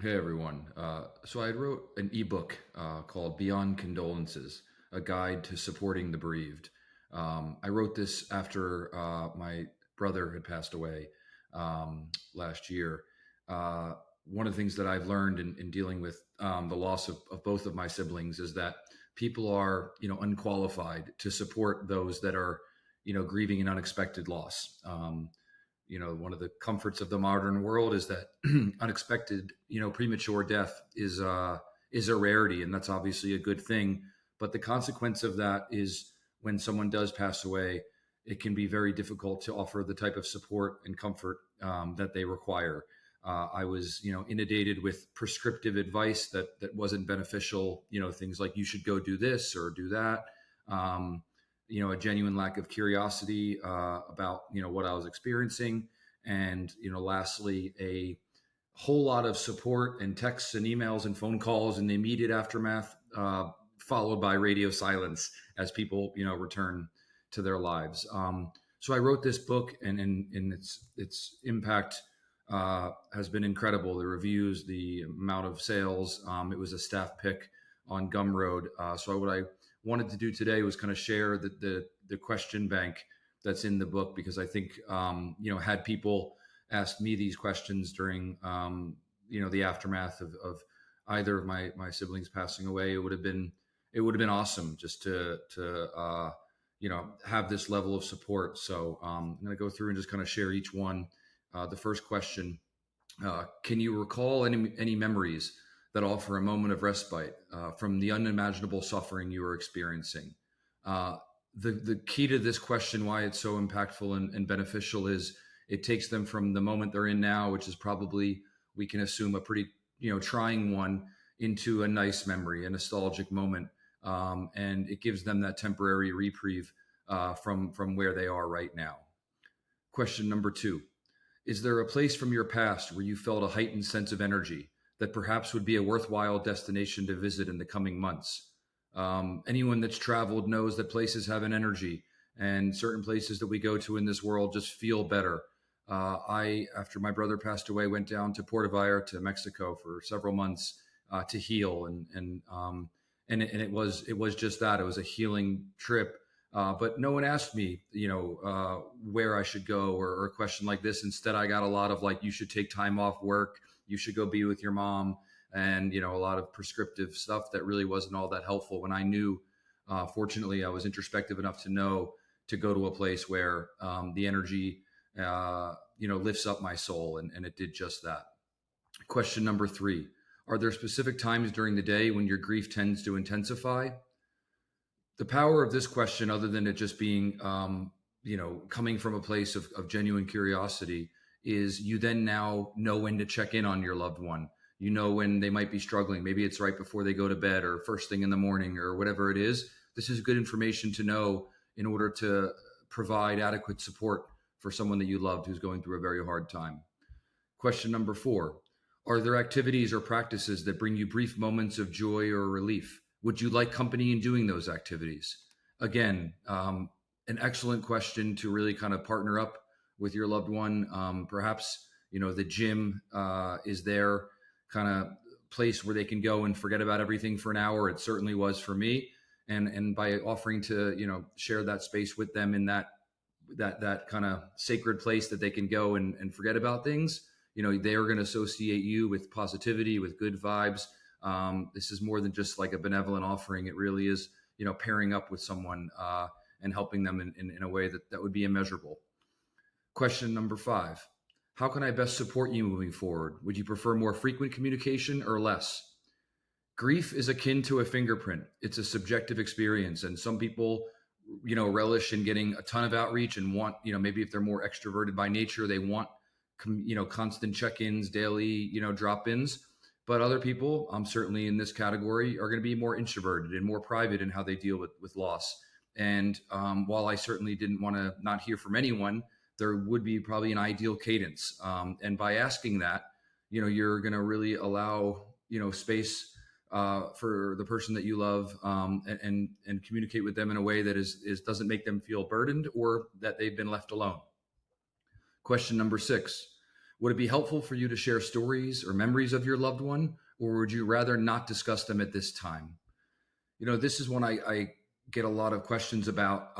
Hey everyone. So I wrote an ebook called Beyond Condolences, a guide to supporting the bereaved. I wrote this after my brother had passed away last year. Uh, One of the things that I've learned in dealing with the loss of both of my siblings is that people are, unqualified to support those that are, grieving an unexpected loss. One of the comforts of the modern world is that unexpected, premature death is a rarity, and that's obviously a good thing. But the consequence of that is when someone does pass away, it can be very difficult to offer the type of support and comfort that they require. I was, inundated with prescriptive advice that wasn't beneficial. Things like you should go do this or do that. Um, a genuine lack of curiosity about what I was experiencing, and lastly, a whole lot of support and texts and emails and phone calls in the immediate aftermath, followed by radio silence as people return to their lives. So I wrote this book, and its impact has been incredible. The reviews, the amount of sales. It was a staff pick on Gumroad. So what I wanted to do today was kind of share the question bank that's in the book, because I think had people asked me these questions during the aftermath of either of my siblings passing away, it would have been awesome just to have this level of support. So I'm going to go through and just kind of share each one. The first question: can you recall any memories that offer a moment of respite from the unimaginable suffering you were experiencing? Uh, the key to this question, why it's so impactful and beneficial, is it takes them from the moment they're in now, which is probably, we can assume, a pretty trying one, into a nice memory, a nostalgic moment, and it gives them that temporary reprieve from where they are right now. Question number two: is there a place from your past where you felt a heightened sense of energy that perhaps would be a worthwhile destination to visit in the coming months? Anyone that's traveled knows that places have an energy, and certain places that we go to in this world just feel better. After my brother passed away, went down to Puerto Vallarta, to Mexico, for several months to heal, and it was just that. It was a healing trip. But no one asked me, where I should go, or a question like this. Instead, I got a lot of, like, you should take time off work, you should go be with your mom, and a lot of prescriptive stuff that really wasn't all that helpful. When I knew, fortunately, I was introspective enough to know to go to a place where the energy, lifts up my soul, and it did just that. Question number three: are there specific times during the day when your grief tends to intensify? The power of this question, other than it just being, coming from a place of genuine curiosity, is you then now know when to check in on your loved one. You know when they might be struggling. Maybe it's right before they go to bed, or first thing in the morning, or whatever it is. This is good information to know in order to provide adequate support for someone that you loved who's going through a very hard time. Question number four: are there activities or practices that bring you brief moments of joy or relief? Would you like company in doing those activities? Again, an excellent question to really kind of partner up with your loved one. Perhaps, the gym is their kind of place where they can go and forget about everything for an hour. It certainly was for me. And by offering to, share that space with them in that kind of sacred place that they can go and forget about things, they are going to associate you with positivity, with good vibes. This is more than just like a benevolent offering. It really is, pairing up with someone and helping them in a way that would be immeasurable. Question number five: how can I best support you moving forward? Would you prefer more frequent communication or less? Grief is akin to a fingerprint. It's a subjective experience, and some people, relish in getting a ton of outreach and want, maybe if they're more extroverted by nature, they want, constant check-ins, daily, drop-ins. But other people, certainly in this category, are going to be more introverted and more private in how they deal with loss. And while I certainly didn't want to not hear from anyone, there would be probably an ideal cadence. And by asking that, you're going to really allow, space for the person that you love, and communicate with them in a way that is doesn't make them feel burdened or that they've been left alone. Question number six: Would it be helpful for you to share stories or memories of your loved one, or would you rather not discuss them at this time? This is one I get a lot of questions about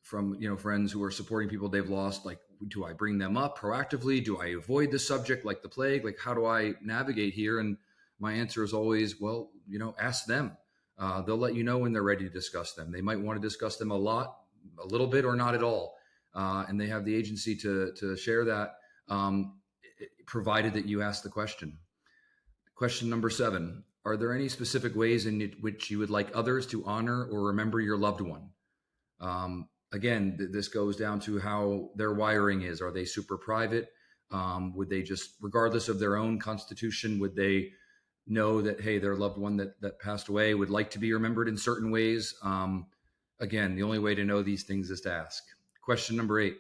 from friends who are supporting people they've lost. Like, do I bring them up proactively? Do I avoid the subject like the plague? Like, how do I navigate here? And my answer is always, well, ask them. They'll let you know when they're ready to discuss them. They might want to discuss them a little bit, or not at all, and they have the agency to share that, provided that you ask the question. Question number 7. Are there any specific ways in which you would like others to honor or remember your loved one? Again, this goes down to how their wiring is. Are they super private? Would they just, regardless of their own constitution, would they know that, hey, their loved one that passed away would like to be remembered in certain ways? Again, the only way to know these things is to ask. Question number 8.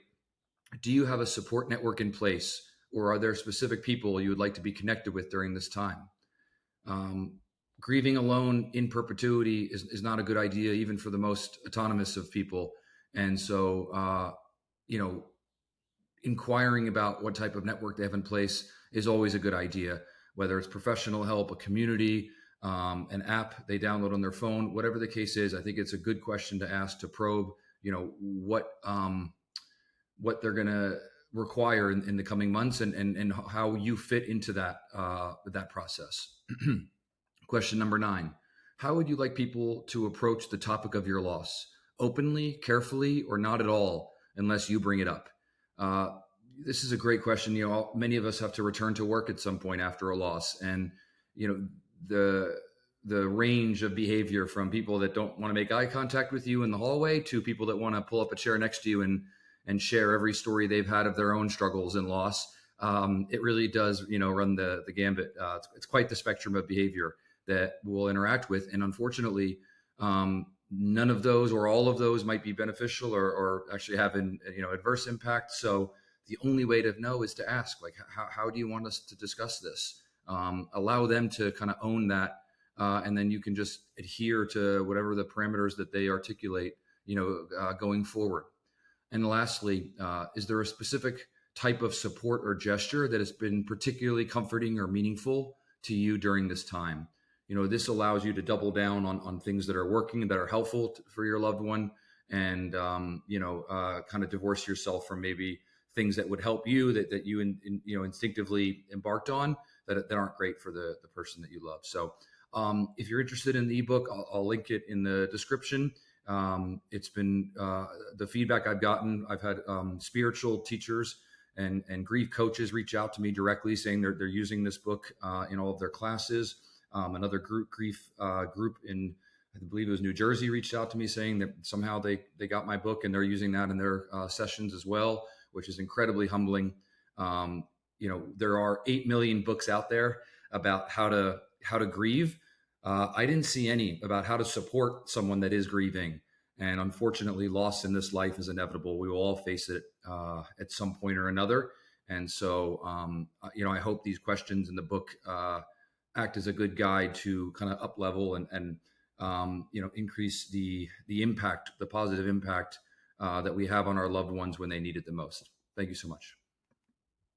Do you have a support network in place, or are there specific people you would like to be connected with during this time? Grieving alone in perpetuity is not a good idea, even for the most autonomous of people. And so, inquiring about what type of network they have in place is always a good idea, whether it's professional help, a community, an app they download on their phone, whatever the case is. I think it's a good question to ask, to probe, what they're going to require in the coming months, and how you fit into that process. Question number 9. How would you like people to approach the topic of your loss? Openly, carefully, or not at all, unless you bring it up? This is a great question. Many of us have to return to work at some point after a loss, and the range of behavior from people that don't want to make eye contact with you in the hallway to people that want to pull up a chair next to you and share every story they've had of their own struggles and loss. It really does, run the gambit. It's quite the spectrum of behavior that we'll interact with. And unfortunately, none of those or all of those might be beneficial or actually have an adverse impact. So the only way to know is to ask, like, how do you want us to discuss this? Allow them to kind of own that. And then you can just adhere to whatever the parameters that they articulate, going forward. And lastly, is there a specific type of support or gesture that has been particularly comforting or meaningful to you during this time? This allows you to double down on things that are working, that are helpful for your loved one, and kind of divorce yourself from maybe things that would help you that you instinctively embarked on that aren't great for the person that you love. So if you're interested in the ebook, I'll link it in the description. It's been the feedback I've gotten. I've had spiritual teachers and grief coaches reach out to me directly saying they're using this book in all of their classes. Another grief group in, I believe it was New Jersey, reached out to me saying that somehow they got my book and they're using that in their sessions as well, which is incredibly humbling. There are 8 million books out there about how to grieve. I didn't see any about how to support someone that is grieving. And unfortunately, loss in this life is inevitable. We will all face it at some point or another. And so, I hope these questions in the book act as a good guide to kind of up level and increase the impact, the positive impact that we have on our loved ones when they need it the most. Thank you so much.